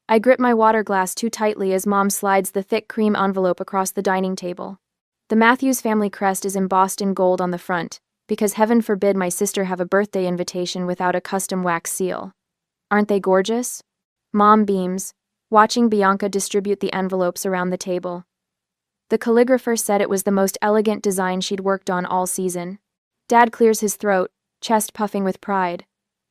I grip my water glass too tightly as Mom slides the thick cream envelope across the dining table. The Matthews family crest is embossed in gold on the front, because heaven forbid my sister have a birthday invitation without a custom wax seal. Aren't they gorgeous? Mom beams, watching Bianca distribute the envelopes around the table. The calligrapher said it was the most elegant design she'd worked on all season. Dad clears his throat, chest puffing with pride.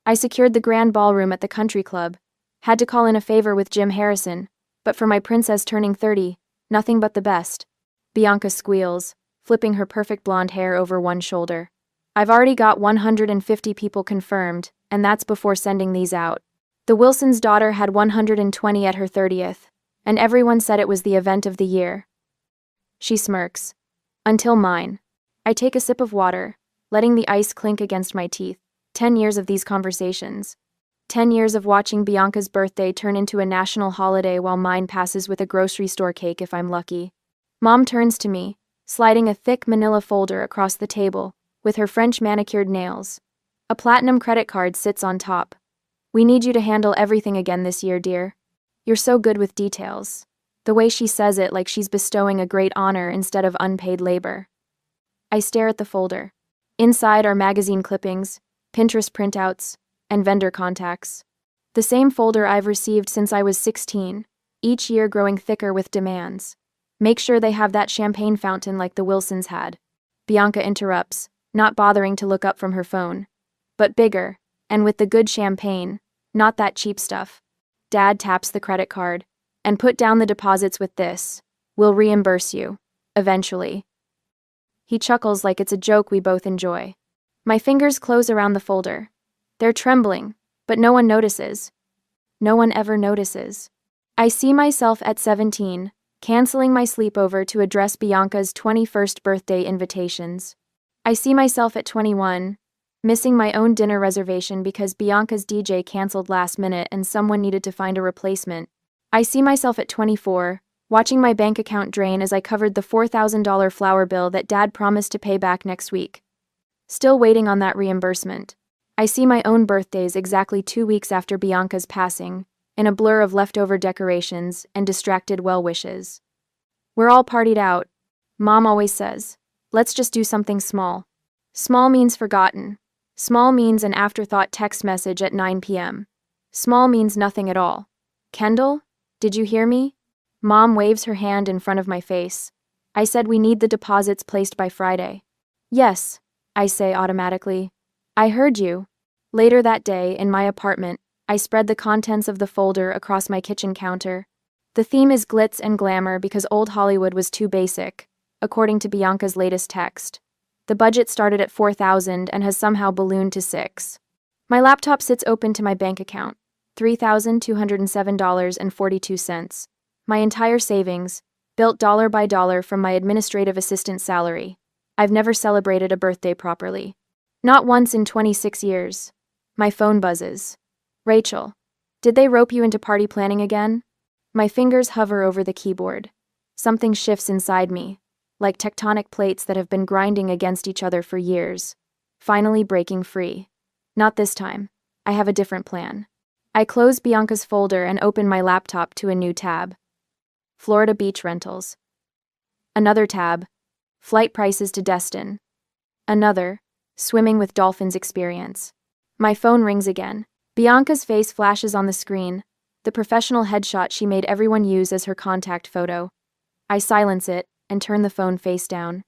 I secured the grand ballroom at the country club. Had to call in a favor with Jim Harrison, but for my princess turning 30, nothing but the best. Bianca squeals, flipping her perfect blonde hair over one shoulder. I've already got 150 people confirmed, and that's before sending these out. The Wilsons' daughter had 120 at her 30th, and everyone said it was the event of the year. She smirks. Until mine. I take a sip of water, letting the ice clink against my teeth. 10 years of these conversations. 10 years of watching Bianca's birthday turn into a national holiday while mine passes with a grocery store cake if I'm lucky. Mom turns to me, sliding a thick manila folder across the table, with her French manicured nails. A platinum credit card sits on top. We need you to handle everything again this year, dear. You're so good with details. The way she says it like she's bestowing a great honor instead of unpaid labor. I stare at the folder. Inside are magazine clippings, Pinterest printouts, and vendor contacts. The same folder I've received since I was 16, each year growing thicker with demands. Make sure they have that champagne fountain like the Wilsons had. Bianca interrupts, not bothering to look up from her phone. But bigger, and with the good champagne, not that cheap stuff. Dad taps the credit card. And put down the deposits with this. We'll reimburse you. Eventually. He chuckles like it's a joke we both enjoy. My fingers close around the folder. They're trembling, but no one notices. No one ever notices. I see myself at 17, canceling my sleepover to address Bianca's 21st birthday invitations. I see myself at 21, missing my own dinner reservation because Bianca's DJ canceled last minute and someone needed to find a replacement. I see myself at 24, watching my bank account drain as I covered the $4,000 flower bill that Dad promised to pay back next week. Still waiting on that reimbursement. I see my own birthdays exactly 2 weeks after Bianca's passing, in a blur of leftover decorations and distracted well wishes. We're all partied out. Mom always says, let's just do something small. Small means forgotten. Small means an afterthought text message at 9 p.m. Small means nothing at all. Kendall? Did you hear me? Mom waves her hand in front of my face. I said we need the deposits placed by Friday. Yes, I say automatically. I heard you. Later that day, in my apartment, I spread the contents of the folder across my kitchen counter. The theme is glitz and glamour because old Hollywood was too basic, according to Bianca's latest text. The budget started at $4,000 and has somehow ballooned to $6,000. My laptop sits open to my bank account. $3,207.42. My entire savings, built dollar by dollar from my administrative assistant salary. I've never celebrated a birthday properly. Not once in 26 years. My phone buzzes. Rachel, did they rope you into party planning again? My fingers hover over the keyboard. Something shifts inside me, like tectonic plates that have been grinding against each other for years, finally breaking free. Not this time. I have a different plan. I close Bianca's folder and open my laptop to a new tab. Florida Beach Rentals. Another tab. Flight prices to Destin. Another. Swimming with Dolphins experience. My phone rings again. Bianca's face flashes on the screen, the professional headshot she made everyone use as her contact photo. I silence it and turn the phone face down.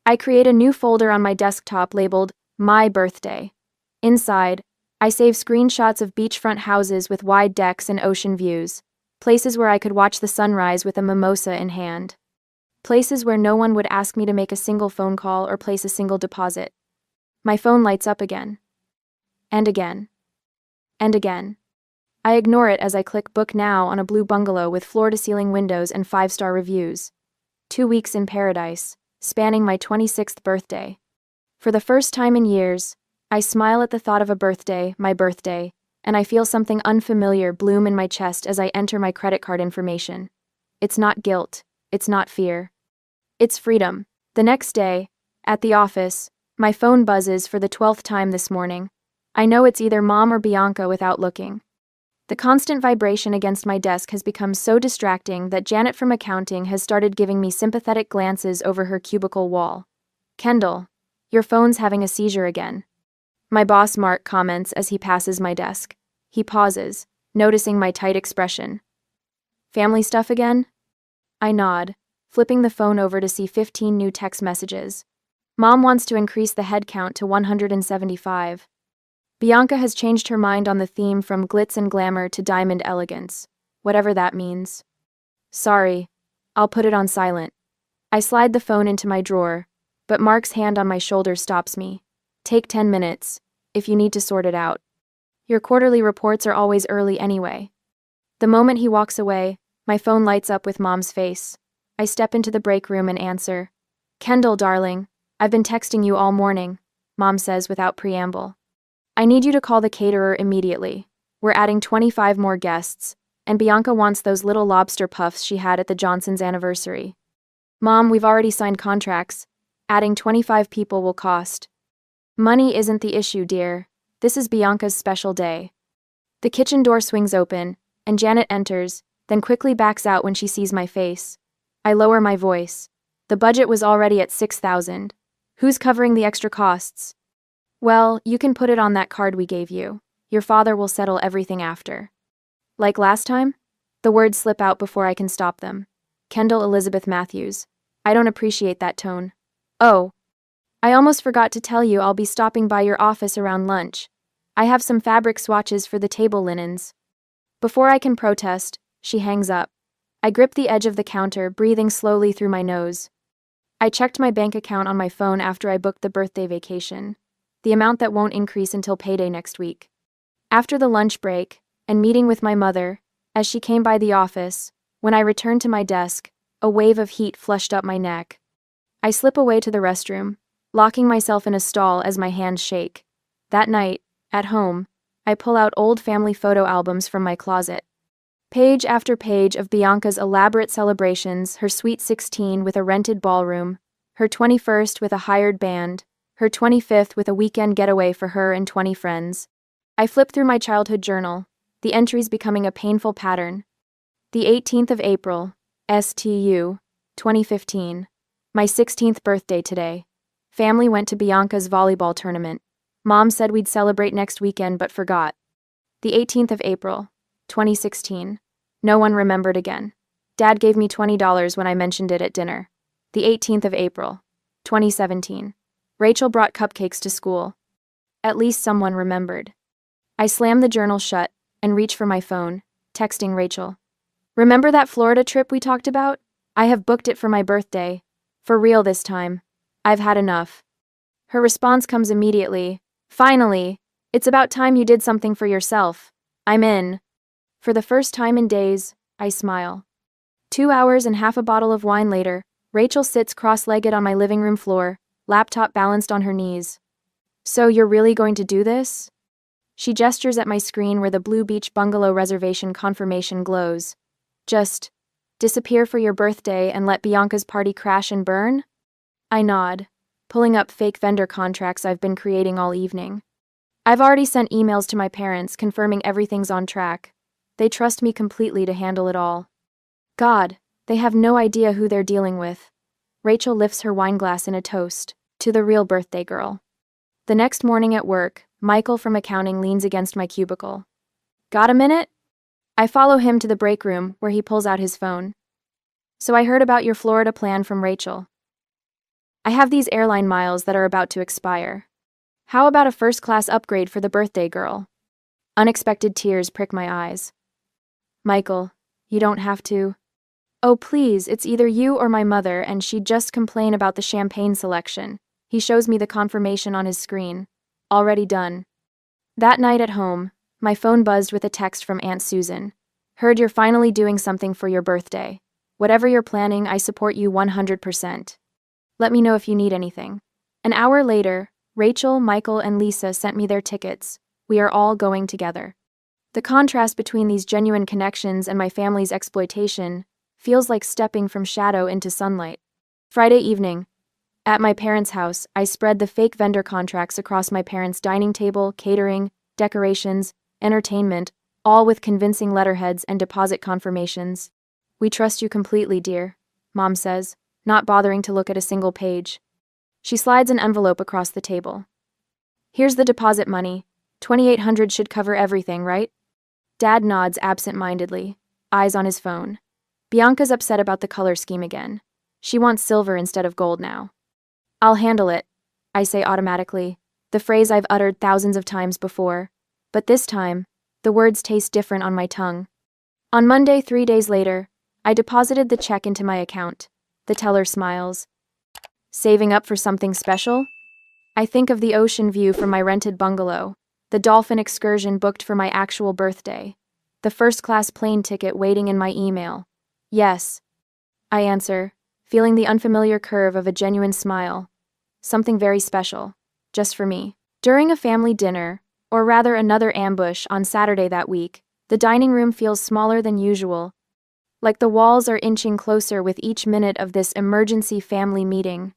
I create a new folder on my desktop labeled My Birthday. Inside, I save screenshots of beachfront houses with wide decks and ocean views, places where I could watch the sunrise with a mimosa in hand. Places where no one would ask me to make a single phone call or place a single deposit. My phone lights up again. And again. And again. I ignore it as I click Book Now on a blue bungalow with floor-to-ceiling windows and 5-star reviews. 2 weeks in paradise, spanning my 26th birthday. For the first time in years, I smile at the thought of a birthday, my birthday, and I feel something unfamiliar bloom in my chest as I enter my credit card information. It's not guilt. It's not fear. It's freedom. The next day, at the office, my phone buzzes for the 12th time this morning. I know it's either Mom or Bianca without looking. The constant vibration against my desk has become so distracting that Janet from accounting has started giving me sympathetic glances over her cubicle wall. "Kendall, your phone's having a seizure again." My boss Mark comments as he passes my desk. He pauses, noticing my tight expression. "Family stuff again?" I nod, flipping the phone over to see 15 new text messages. Mom wants to increase the head count to 175. Bianca has changed her mind on the theme from glitz and glamour to diamond elegance, whatever that means. Sorry, I'll put it on silent. I slide the phone into my drawer, but Mark's hand on my shoulder stops me. "Take 10 minutes, if you need to sort it out. Your quarterly reports are always early anyway." The moment he walks away, my phone lights up with Mom's face. I step into the break room and answer. "Kendall, darling, I've been texting you all morning," Mom says without preamble. "I need you to call the caterer immediately. We're adding 25 more guests, and Bianca wants those little lobster puffs she had at the Johnsons' anniversary." "Mom, we've already signed contracts. Adding 25 people will cost." "Money isn't the issue, dear. This is Bianca's special day." The kitchen door swings open, and Janet enters, then quickly backs out when she sees my face. I lower my voice. "The budget was already at 6,000. Who's covering the extra costs?" "Well, you can put it on that card we gave you. Your father will settle everything after." "Like last time?" The words slip out before I can stop them. Kendall Elizabeth Matthews. I don't appreciate that tone. "Oh, I almost forgot to tell you I'll be stopping by your office around lunch. I have some fabric swatches for the table linens." Before I can protest, she hangs up. I grip the edge of the counter, breathing slowly through my nose. I checked my bank account on my phone after I booked the birthday vacation. The amount that won't increase until payday next week. After the lunch break, and meeting with my mother, as she came by the office, when I returned to my desk, a wave of heat flushed up my neck. I slip away to the restroom, locking myself in a stall as my hands shake. That night, at home, I pull out old family photo albums from my closet. Page after page of Bianca's elaborate celebrations, her sweet 16 with a rented ballroom, her 21st with a hired band, her 25th with a weekend getaway for her and 20 friends. I flip through my childhood journal, the entries becoming a painful pattern. The 18th of April, STU, 2015. My 16th birthday today. Family went to Bianca's volleyball tournament. Mom said we'd celebrate next weekend but forgot. The 18th of April, 2016. No one remembered again. Dad gave me $20 when I mentioned it at dinner. The 18th of April, 2017. Rachel brought cupcakes to school. At least someone remembered. I slam the journal shut and reach for my phone, texting Rachel. "Remember that Florida trip we talked about? I have booked it for my birthday. For real this time. I've had enough." Her response comes immediately. "Finally! It's about time you did something for yourself. I'm in." For the first time in days, I smile. 2 hours and half a bottle of wine later, Rachel sits cross-legged on my living room floor, laptop balanced on her knees. "So you're really going to do this?" She gestures at my screen where the Blue Beach bungalow reservation confirmation glows. "Just disappear for your birthday and let Bianca's party crash and burn?" I nod, pulling up fake vendor contracts I've been creating all evening. I've already sent emails to my parents confirming everything's on track. They trust me completely to handle it all. God, they have no idea who they're dealing with. Rachel lifts her wine glass in a toast to the real birthday girl. The next morning at work, Michael from accounting leans against my cubicle. "Got a minute?" I follow him to the break room where he pulls out his phone. "So I heard about your Florida plan from Rachel. I have these airline miles that are about to expire. How about a first-class upgrade for the birthday girl?" Unexpected tears prick my eyes. "Michael, you don't have to." "Oh please, it's either you or my mother and she'd just complain about the champagne selection." He shows me the confirmation on his screen. Already done. That night at home, my phone buzzed with a text from Aunt Susan. "Heard you're finally doing something for your birthday. Whatever you're planning, I support you 100%. Let me know if you need anything." An hour later, Rachel, Michael, and Lisa sent me their tickets. We are all going together. The contrast between these genuine connections and my family's exploitation feels like stepping from shadow into sunlight. Friday evening. At my parents' house, I spread the fake vendor contracts across my parents' dining table, catering, decorations, entertainment, all with convincing letterheads and deposit confirmations. "We trust you completely, dear," Mom says, not bothering to look at a single page. She slides an envelope across the table. "Here's the deposit money. 2,800 should cover everything, right?" Dad nods absent-mindedly, eyes on his phone. Bianca's upset about the color scheme again. She wants silver instead of gold now. "I'll handle it," I say automatically, the phrase I've uttered thousands of times before. But this time, the words taste different on my tongue. On Monday, 3 days later, I deposited the check into my account. The teller smiles. "Saving up for something special?" I think of the ocean view from my rented bungalow, the dolphin excursion booked for my actual birthday, the first-class plane ticket waiting in my email. "Yes," I answer, feeling the unfamiliar curve of a genuine smile. Something very special, just for me. During a family dinner, or rather another ambush on Saturday that week, the dining room feels smaller than usual, like the walls are inching closer with each minute of this emergency family meeting.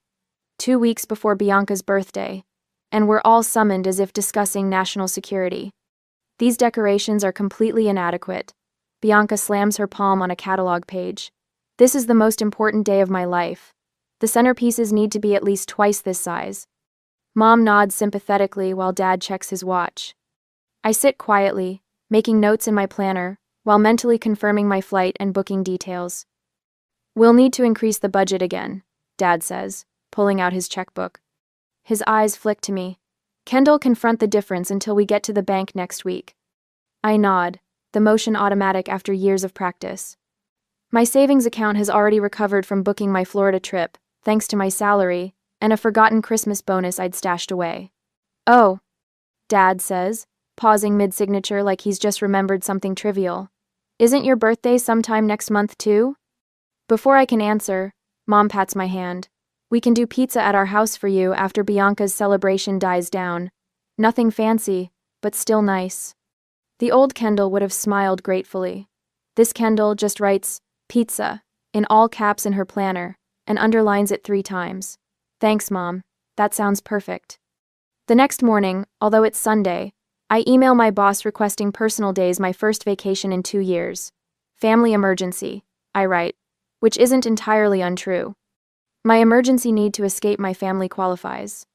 2 weeks before Bianca's birthday, and we're all summoned as if discussing national security. These decorations are completely inadequate. Bianca slams her palm on a catalog page. "This is the most important day of my life. The centerpieces need to be at least twice this size." Mom nods sympathetically while Dad checks his watch. I sit quietly, making notes in my planner, while mentally confirming my flight and booking details. "We'll need to increase the budget again," Dad says, pulling out his checkbook. His eyes flick to me. "Kendall, confront the difference until we get to the bank next week." I nod, the motion automatic after years of practice. My savings account has already recovered from booking my Florida trip, thanks to my salary and a forgotten Christmas bonus I'd stashed away. "Oh," Dad says, pausing mid-signature like he's just remembered something trivial. "Isn't your birthday sometime next month too?" Before I can answer, Mom pats my hand. "We can do pizza at our house for you after Bianca's celebration dies down. Nothing fancy, but still nice." The old Kendall would have smiled gratefully. This Kendall just writes, "pizza," in all caps in her planner, and underlines it 3 times. "Thanks, Mom. That sounds perfect." The next morning, although it's Sunday, I email my boss requesting personal days, my first vacation in 2 years. "Family emergency," I write, which isn't entirely untrue. My emergency need to escape my family qualifies.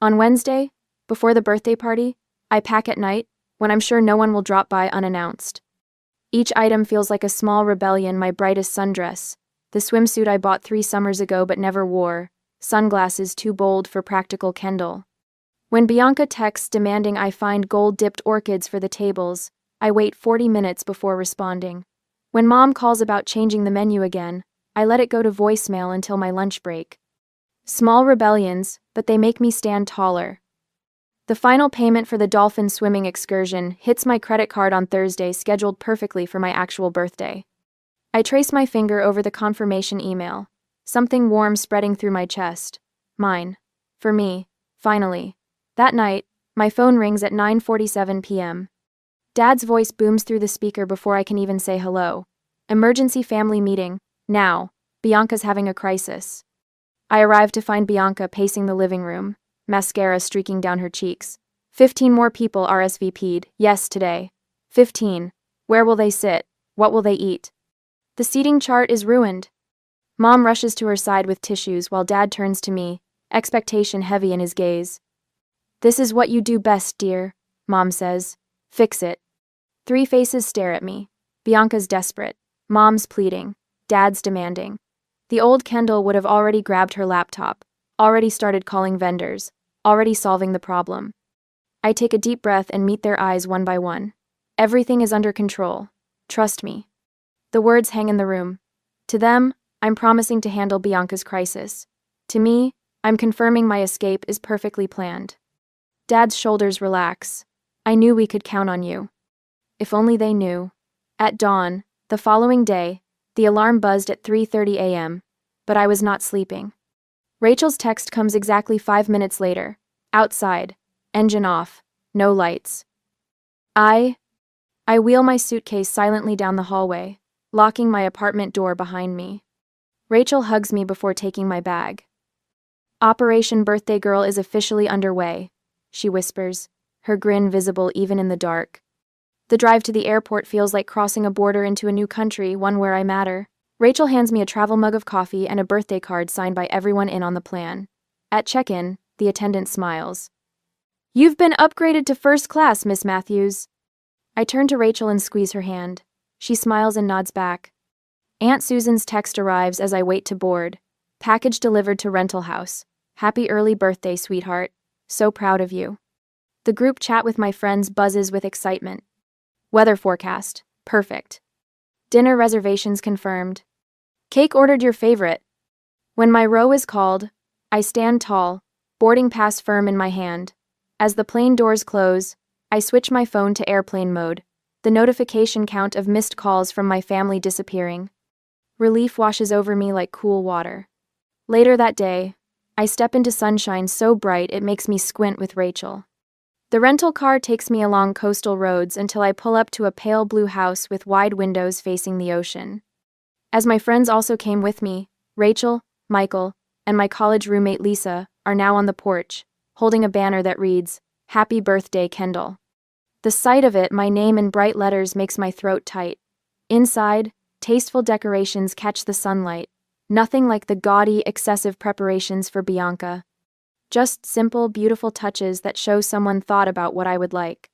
On Wednesday, before the birthday party, I pack at night, when I'm sure no one will drop by unannounced. Each item feels like a small rebellion: my brightest sundress, the swimsuit I bought 3 summers ago but never wore, sunglasses too bold for practical Kendall. When Bianca texts demanding I find gold-dipped orchids for the tables, I wait 40 minutes before responding. When Mom calls about changing the menu again, I let it go to voicemail until my lunch break. Small rebellions, but they make me stand taller. The final payment for the dolphin swimming excursion hits my credit card on Thursday, scheduled perfectly for my actual birthday. I trace my finger over the confirmation email, something warm spreading through my chest. Mine. For me, finally. That night, my phone rings at 9:47 p.m. Dad's voice booms through the speaker before I can even say hello. "Emergency family meeting, now. Bianca's having a crisis." I arrive to find Bianca pacing the living room, mascara streaking down her cheeks. 15 more people RSVP'd, yes, today. 15. Where will they sit? What will they eat? The seating chart is ruined. Mom rushes to her side with tissues while Dad turns to me, expectation heavy in his gaze. "This is what you do best, dear," Mom says. "Fix it." 3 faces stare at me. Bianca's desperate. Mom's pleading. Dad's demanding. The old Kendall would have already grabbed her laptop, already started calling vendors, already solving the problem. I take a deep breath and meet their eyes one by one. "Everything is under control. Trust me." The words hang in the room. To them, I'm promising to handle Bianca's crisis. To me, I'm confirming my escape is perfectly planned. Dad's shoulders relax. "I knew we could count on you." If only they knew. At dawn, the following day, the alarm buzzed at 3:30 a.m., but I was not sleeping. Rachel's text comes exactly 5 minutes later. Outside. Engine off. No lights. I wheel my suitcase silently down the hallway, locking my apartment door behind me. Rachel hugs me before taking my bag. "Operation Birthday Girl is officially underway," she whispers, her grin visible even in the dark. The drive to the airport feels like crossing a border into a new country, one where I matter. Rachel hands me a travel mug of coffee and a birthday card signed by everyone in on the plan. At check-in, the attendant smiles. "You've been upgraded to first class, Miss Matthews." I turn to Rachel and squeeze her hand. She smiles and nods back. Aunt Susan's text arrives as I wait to board. "Package delivered to rental house. Happy early birthday, sweetheart. So proud of you." The group chat with my friends buzzes with excitement. Weather forecast. Perfect. Dinner reservations confirmed. Cake ordered your favorite. When my row is called, I stand tall, boarding pass firm in my hand. As the plane doors close, I switch my phone to airplane mode, the notification count of missed calls from my family disappearing. Relief washes over me like cool water. Later that day, I step into sunshine so bright it makes me squint with Rachel. The rental car takes me along coastal roads until I pull up to a pale blue house with wide windows facing the ocean. As my friends also came with me, Rachel, Michael, and my college roommate Lisa are now on the porch, holding a banner that reads, "Happy Birthday, Kendall." The sight of it, my name in bright letters, makes my throat tight. Inside, tasteful decorations catch the sunlight. Nothing like the gaudy, excessive preparations for Bianca. Just simple, beautiful touches that show someone thought about what I would like.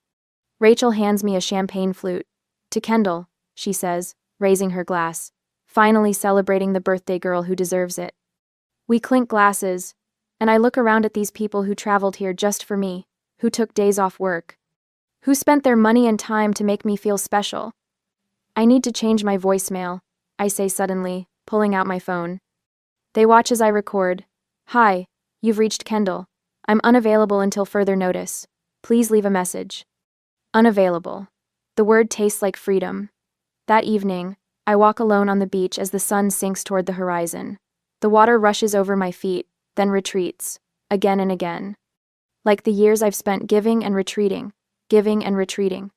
Rachel hands me a champagne flute. "To Kendall," she says, raising her glass, finally celebrating the birthday girl who deserves it. We clink glasses, and I look around at these people who traveled here just for me, who took days off work, who spent their money and time to make me feel special. "I need to change my voicemail," I say suddenly, pulling out my phone. They watch as I record. "Hi, you've reached Kendall. I'm unavailable until further notice. Please leave a message." Unavailable. The word tastes like freedom. That evening, I walk alone on the beach as the sun sinks toward the horizon. The water rushes over my feet, then retreats, again and again. Like the years I've spent giving and retreating, giving and retreating.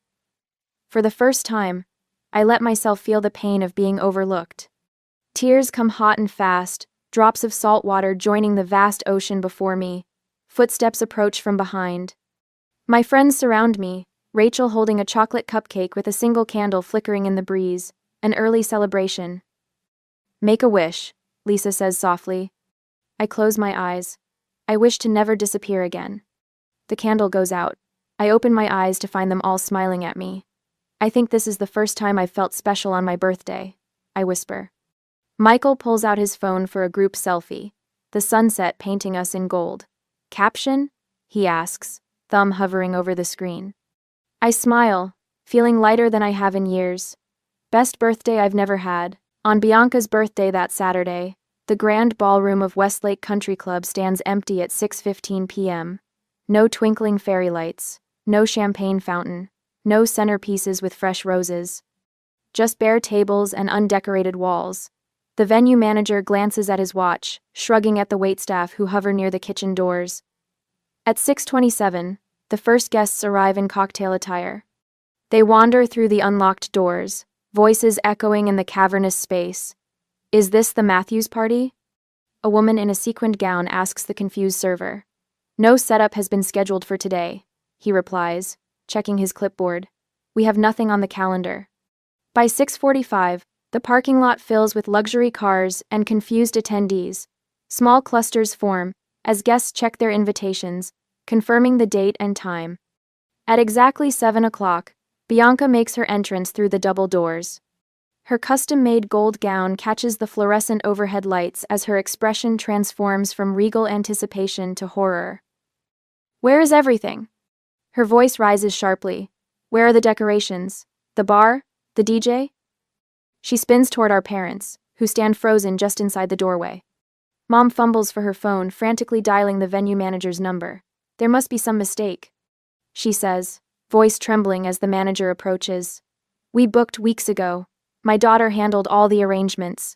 For the first time, I let myself feel the pain of being overlooked. Tears come hot and fast, drops of salt water joining the vast ocean before me. Footsteps approach from behind. My friends surround me, Rachel holding a chocolate cupcake with a single candle flickering in the breeze, an early celebration. "Make a wish," Lisa says softly. I close my eyes. I wish to never disappear again. The candle goes out. I open my eyes to find them all smiling at me. "I think this is the first time I've felt special on my birthday," I whisper. Michael pulls out his phone for a group selfie, the sunset painting us in gold. "Caption?" he asks, thumb hovering over the screen. I smile, feeling lighter than I have in years. Best birthday I've never had. On Bianca's birthday that Saturday, the grand ballroom of Westlake Country Club stands empty at 6:15 p.m. No twinkling fairy lights, no champagne fountain, no centerpieces with fresh roses. Just bare tables and undecorated walls. The venue manager glances at his watch, shrugging at the waitstaff who hover near the kitchen doors. At 6:27, the first guests arrive in cocktail attire. They wander through the unlocked doors, voices echoing in the cavernous space. "Is this the Matthews party?" A woman in a sequined gown asks the confused server. "No setup has been scheduled for today," he replies, checking his clipboard. "We have nothing on the calendar." By 6:45, the parking lot fills with luxury cars and confused attendees. Small clusters form as guests check their invitations, confirming the date and time. At exactly 7 o'clock, Bianca makes her entrance through the double doors. Her custom-made gold gown catches the fluorescent overhead lights as her expression transforms from regal anticipation to horror. "Where is everything?" Her voice rises sharply. "Where are the decorations? The bar? The DJ?" She spins toward our parents, who stand frozen just inside the doorway. Mom fumbles for her phone, frantically dialing the venue manager's number. "There must be some mistake," she says, voice trembling as the manager approaches. "We booked weeks ago. My daughter handled all the arrangements."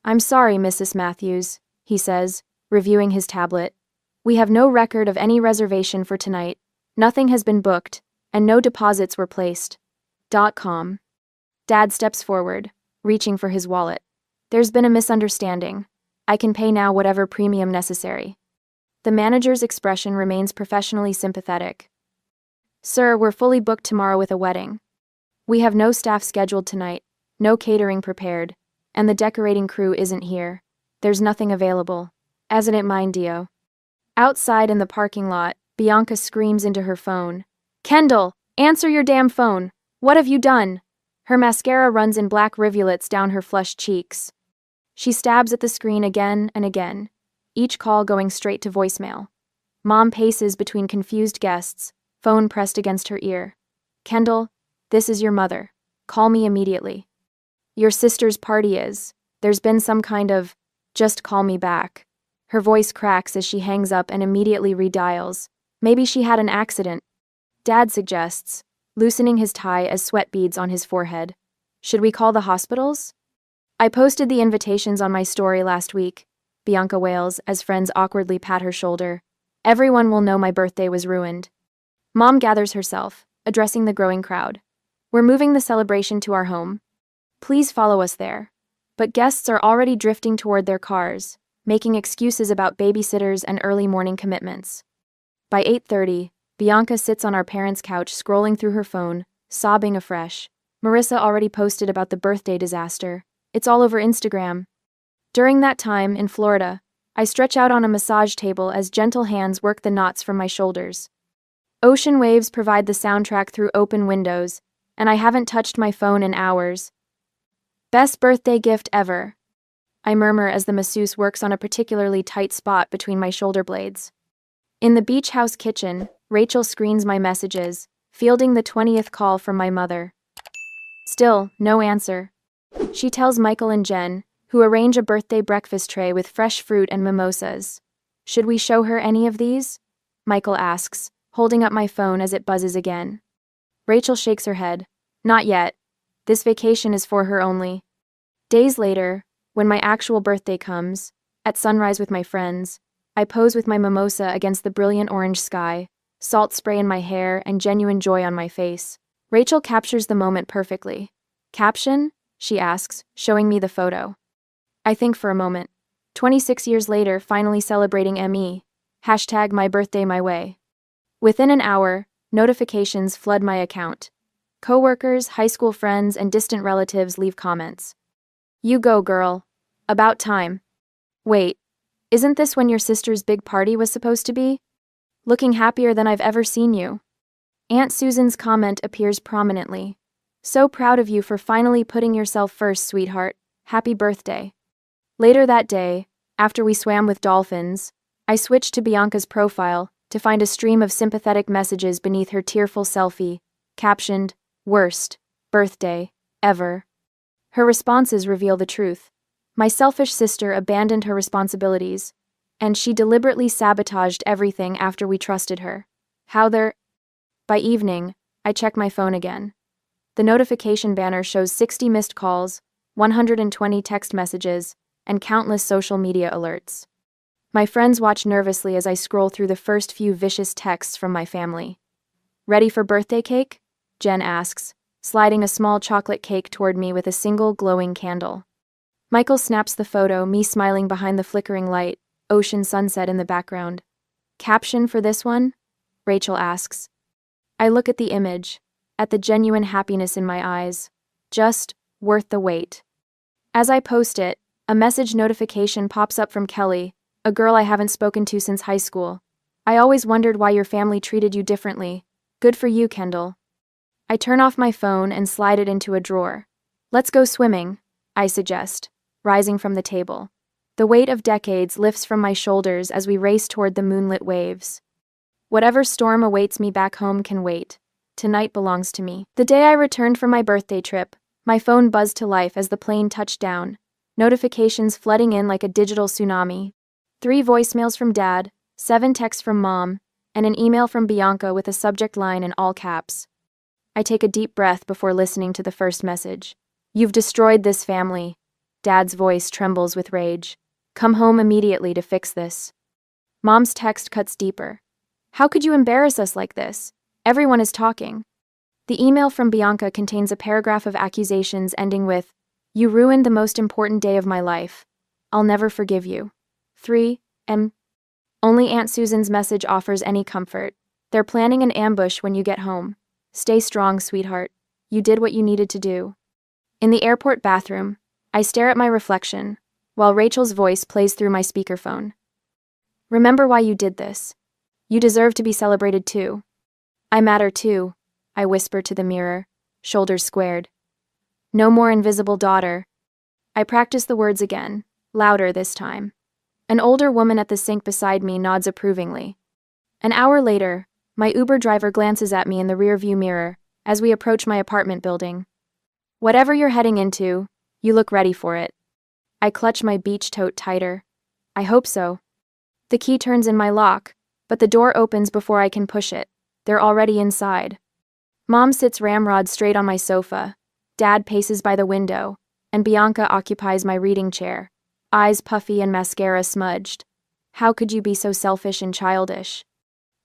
"I'm sorry, Mrs. Matthews," he says, reviewing his tablet. "We have no record of any reservation for tonight. Nothing has been booked, and no deposits were placed. .com. Dad steps forward, reaching for his wallet. "There's been a misunderstanding. I can pay now whatever premium necessary." The manager's expression remains professionally sympathetic. "Sir, we're fully booked tomorrow with a wedding." We have no staff scheduled tonight, no catering prepared, and the decorating crew isn't here. There's nothing available. As in it, mind, Dio. Outside in the parking lot, Bianca screams into her phone. Kendall, answer your damn phone. What have you done? Her mascara runs in black rivulets down her flushed cheeks. She stabs at the screen again and again, each call going straight to voicemail. Mom paces between confused guests, phone pressed against her ear. Kendall, this is your mother. Call me immediately. Your sister's party is. There's been some kind of, just call me back. Her voice cracks as she hangs up and immediately redials. Maybe she had an accident. Dad suggests, loosening his tie as sweat beads on his forehead. Should we call the hospitals? I posted the invitations on my story last week, Bianca wails as friends awkwardly pat her shoulder. Everyone will know my birthday was ruined. Mom gathers herself, addressing the growing crowd. We're moving the celebration to our home. Please follow us there. But guests are already drifting toward their cars, making excuses about babysitters and early morning commitments. By 8:30, Bianca sits on our parents' couch scrolling through her phone, sobbing afresh. Marissa already posted about the birthday disaster. It's all over Instagram. During that time, in Florida, I stretch out on a massage table as gentle hands work the knots from my shoulders. Ocean waves provide the soundtrack through open windows, and I haven't touched my phone in hours. Best birthday gift ever, I murmur as the masseuse works on a particularly tight spot between my shoulder blades. In the beach house kitchen, Rachel screens my messages, fielding the 20th call from my mother. Still, no answer. She tells Michael and Jen, who arrange a birthday breakfast tray with fresh fruit and mimosas. Should we show her any of these? Michael asks, holding up my phone as it buzzes again. Rachel shakes her head. Not yet. This vacation is for her only. Days later, when my actual birthday comes, at sunrise with my friends, I pose with my mimosa against the brilliant orange sky, salt spray in my hair and genuine joy on my face. Rachel captures the moment perfectly. Caption? She asks, showing me the photo. I think for a moment. 26 years later, finally celebrating ME. Hashtag my birthday my way. Within an hour, notifications flood my account. Coworkers, high school friends, and distant relatives leave comments. You go, girl. About time. Wait, isn't this when your sister's big party was supposed to be? Looking happier than I've ever seen you. Aunt Susan's comment appears prominently. So proud of you for finally putting yourself first, sweetheart. Happy birthday. Later that day, after we swam with dolphins, I switched to Bianca's profile to find a stream of sympathetic messages beneath her tearful selfie, captioned, "Worst birthday ever." Her responses reveal the truth. My selfish sister abandoned her responsibilities, and she deliberately sabotaged everything after we trusted her. By evening, I check my phone again. The notification banner shows 60 missed calls, 120 text messages, and countless social media alerts. My friends watch nervously as I scroll through the first few vicious texts from my family. Ready for birthday cake? Jen asks, sliding a small chocolate cake toward me with a single glowing candle. Michael snaps the photo, me smiling behind the flickering light, ocean sunset in the background. Caption for this one? Rachel asks. I look at the image, at the genuine happiness in my eyes. Just worth the wait. As I post it, a message notification pops up from Kelly, a girl I haven't spoken to since high school. I always wondered why your family treated you differently. Good for you, Kendall. I turn off my phone and slide it into a drawer. Let's go swimming, I suggest, rising from the table. The weight of decades lifts from my shoulders as we race toward the moonlit waves. Whatever storm awaits me back home can wait. Tonight belongs to me. The day I returned from my birthday trip, my phone buzzed to life as the plane touched down, notifications flooding in like a digital tsunami. 3 voicemails from Dad, 7 texts from Mom, and an email from Bianca with a subject line in all caps. I take a deep breath before listening to the first message. You've destroyed this family. Dad's voice trembles with rage. Come home immediately to fix this. Mom's text cuts deeper. How could you embarrass us like this? Everyone is talking. The email from Bianca contains a paragraph of accusations ending with, "You ruined the most important day of my life. I'll never forgive you." 3. Only Aunt Susan's message offers any comfort. They're planning an ambush when you get home. Stay strong, sweetheart. You did what you needed to do. In the airport bathroom, I stare at my reflection, while Rachel's voice plays through my speakerphone. Remember why you did this. You deserve to be celebrated too. I matter too, I whisper to the mirror, shoulders squared. No more invisible daughter. I practice the words again, louder this time. An older woman at the sink beside me nods approvingly. An hour later, my Uber driver glances at me in the rearview mirror as we approach my apartment building. Whatever you're heading into, you look ready for it. I clutch my beach tote tighter. I hope so. The key turns in my lock, but the door opens before I can push it. They're already inside. Mom sits ramrod straight on my sofa. Dad paces by the window, and Bianca occupies my reading chair, eyes puffy and mascara smudged. How could you be so selfish and childish?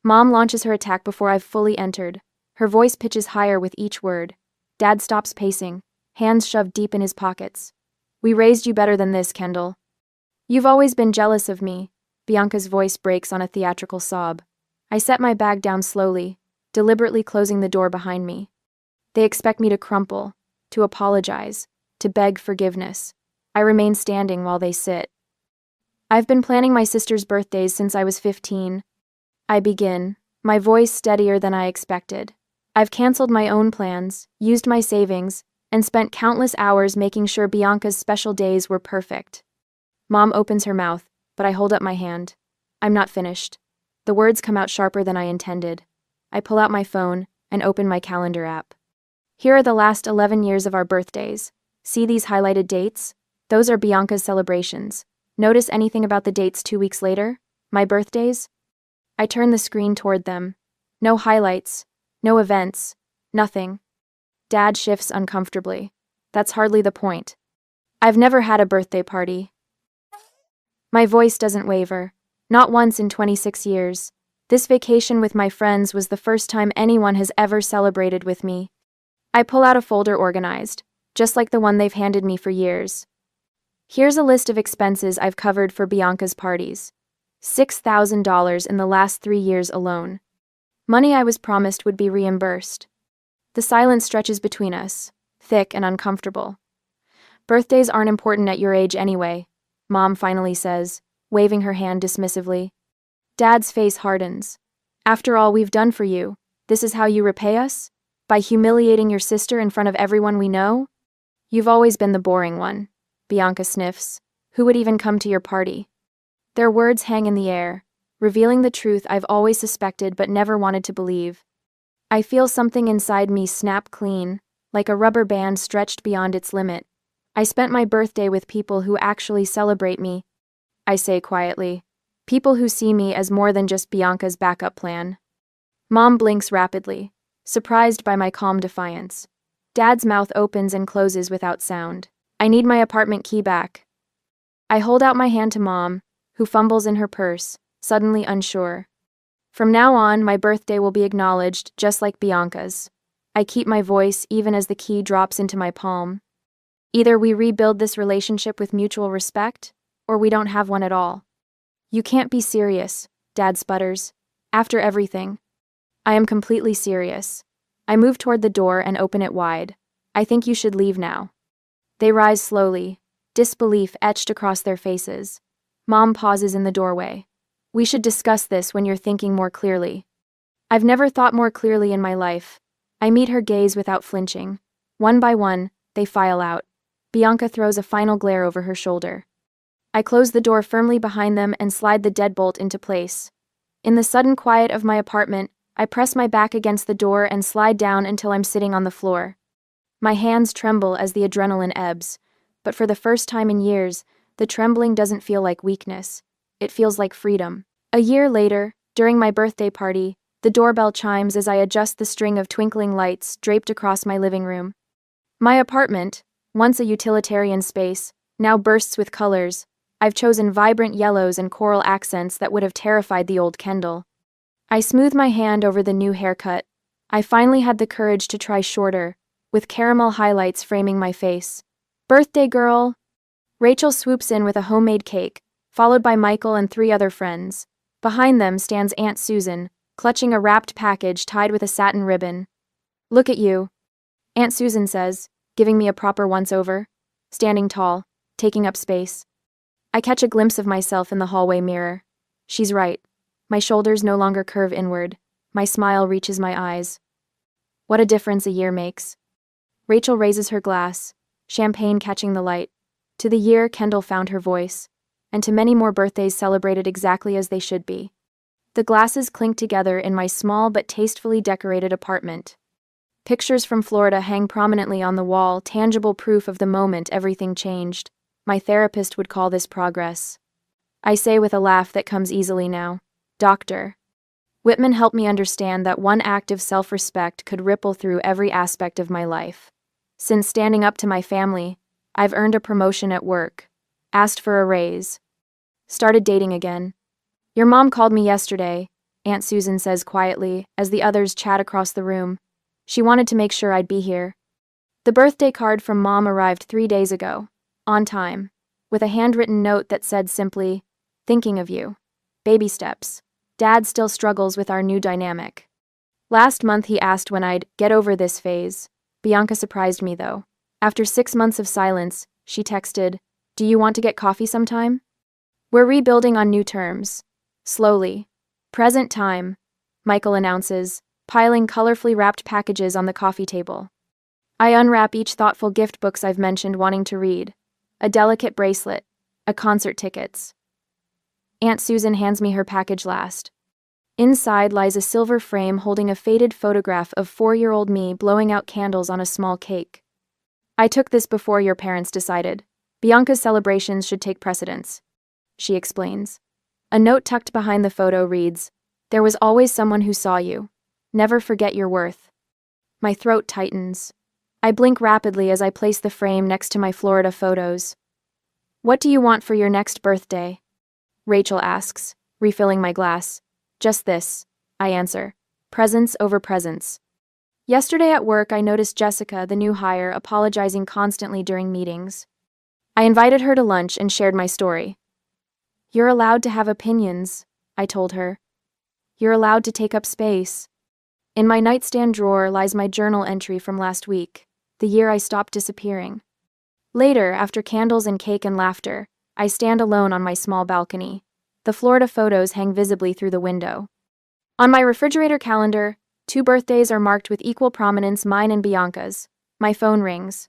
Mom launches her attack before I've fully entered. Her voice pitches higher with each word. Dad stops pacing, hands shoved deep in his pockets. We raised you better than this, Kendall. You've always been jealous of me. Bianca's voice breaks on a theatrical sob. I set my bag down slowly, deliberately closing the door behind me. They expect me to crumple, to apologize, to beg forgiveness. I remain standing while they sit. I've been planning my sister's birthdays since I was 15. I begin, my voice steadier than I expected. I've canceled my own plans, used my savings, and spent countless hours making sure Bianca's special days were perfect. Mom opens her mouth, but I hold up my hand. I'm not finished. The words come out sharper than I intended. I pull out my phone and open my calendar app. Here are the last 11 years of our birthdays. See these highlighted dates? Those are Bianca's celebrations. Notice anything about the dates 2 weeks later? My birthdays? I turn the screen toward them. No highlights. No events. Nothing. Dad shifts uncomfortably. That's hardly the point. I've never had a birthday party. My voice doesn't waver. Not once in 26 years. This vacation with my friends was the first time anyone has ever celebrated with me. I pull out a folder organized, just like the one they've handed me for years. Here's a list of expenses I've covered for Bianca's parties. $6,000 in the last 3 years alone. Money I was promised would be reimbursed. The silence stretches between us, thick and uncomfortable. Birthdays aren't important at your age anyway, Mom finally says, waving her hand dismissively. Dad's face hardens. After all we've done for you, this is how you repay us? By humiliating your sister in front of everyone we know? You've always been the boring one, Bianca sniffs. Who would even come to your party? Their words hang in the air, revealing the truth I've always suspected but never wanted to believe. I feel something inside me snap clean, like a rubber band stretched beyond its limit. I spent my birthday with people who actually celebrate me, I say quietly. People who see me as more than just Bianca's backup plan. Mom blinks rapidly, surprised by my calm defiance. Dad's mouth opens and closes without sound. I need my apartment key back. I hold out my hand to Mom, who fumbles in her purse, suddenly unsure. From now on, my birthday will be acknowledged just like Bianca's. I keep my voice even as the key drops into my palm. Either we rebuild this relationship with mutual respect, or we don't have one at all. You can't be serious, Dad sputters. After everything. I am completely serious. I move toward the door and open it wide. I think you should leave now. They rise slowly, disbelief etched across their faces. Mom pauses in the doorway. We should discuss this when you're thinking more clearly. I've never thought more clearly in my life. I meet her gaze without flinching. One by one, they file out. Bianca throws a final glare over her shoulder. I close the door firmly behind them and slide the deadbolt into place. In the sudden quiet of my apartment, I press my back against the door and slide down until I'm sitting on the floor. My hands tremble as the adrenaline ebbs, but for the first time in years, the trembling doesn't feel like weakness. It feels like freedom. A year later, during my birthday party, the doorbell chimes as I adjust the string of twinkling lights draped across my living room. My apartment, once a utilitarian space, now bursts with colors. I've chosen vibrant yellows and coral accents that would have terrified the old Kendall. I smooth my hand over the new haircut. I finally had the courage to try shorter, with caramel highlights framing my face. Birthday girl! Rachel swoops in with a homemade cake, followed by Michael and 3 other friends. Behind them stands Aunt Susan, clutching a wrapped package tied with a satin ribbon. Look at you. Aunt Susan says, giving me a proper once-over, standing tall, taking up space. I catch a glimpse of myself in the hallway mirror. She's right. My shoulders no longer curve inward. My smile reaches my eyes. What a difference a year makes. Rachel raises her glass, champagne catching the light. To the year Kendall found her voice, and to many more birthdays celebrated exactly as they should be. The glasses clink together in my small but tastefully decorated apartment. Pictures from Florida hang prominently on the wall, tangible proof of the moment everything changed. My therapist would call this progress. I say with a laugh that comes easily now, Doctor. Whitman helped me understand that one act of self-respect could ripple through every aspect of my life. Since standing up to my family, I've earned a promotion at work, asked for a raise, started dating again. Your mom called me yesterday, Aunt Susan says quietly, as the others chat across the room. She wanted to make sure I'd be here. The birthday card from Mom arrived 3 days ago, on time, with a handwritten note that said simply, thinking of you. Baby steps. Dad still struggles with our new dynamic. Last month he asked when I'd get over this phase. Bianca surprised me though. After 6 months of silence, she texted, Do you want to get coffee sometime? We're rebuilding on new terms. Slowly. Present time, Michael announces, piling colorfully wrapped packages on the coffee table. I unwrap each thoughtful gift books I've mentioned wanting to read. A delicate bracelet. A concert tickets. Aunt Susan hands me her package last. Inside lies a silver frame holding a faded photograph of 4-year-old me blowing out candles on a small cake. I took this before your parents decided. Bianca's celebrations should take precedence, she explains. A note tucked behind the photo reads, There was always someone who saw you. Never forget your worth. My throat tightens. I blink rapidly as I place the frame next to my Florida photos. What do you want for your next birthday? Rachel asks, refilling my glass. Just this, I answer. Presents over presents. Yesterday at work, I noticed Jessica, the new hire, apologizing constantly during meetings. I invited her to lunch and shared my story. You're allowed to have opinions, I told her. You're allowed to take up space. In my nightstand drawer lies my journal entry from last week, the year I stopped disappearing. Later, after candles and cake and laughter, I stand alone on my small balcony. The Florida photos hang visibly through the window. On my refrigerator calendar, 2 birthdays are marked with equal prominence, mine and Bianca's. My phone rings.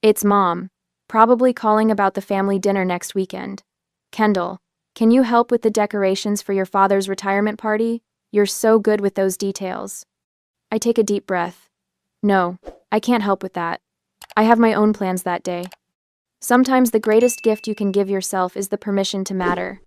It's Mom, probably calling about the family dinner next weekend. Kendall, can you help with the decorations for your father's retirement party? You're so good with those details. I take a deep breath. No, I can't help with that. I have my own plans that day. Sometimes the greatest gift you can give yourself is the permission to matter.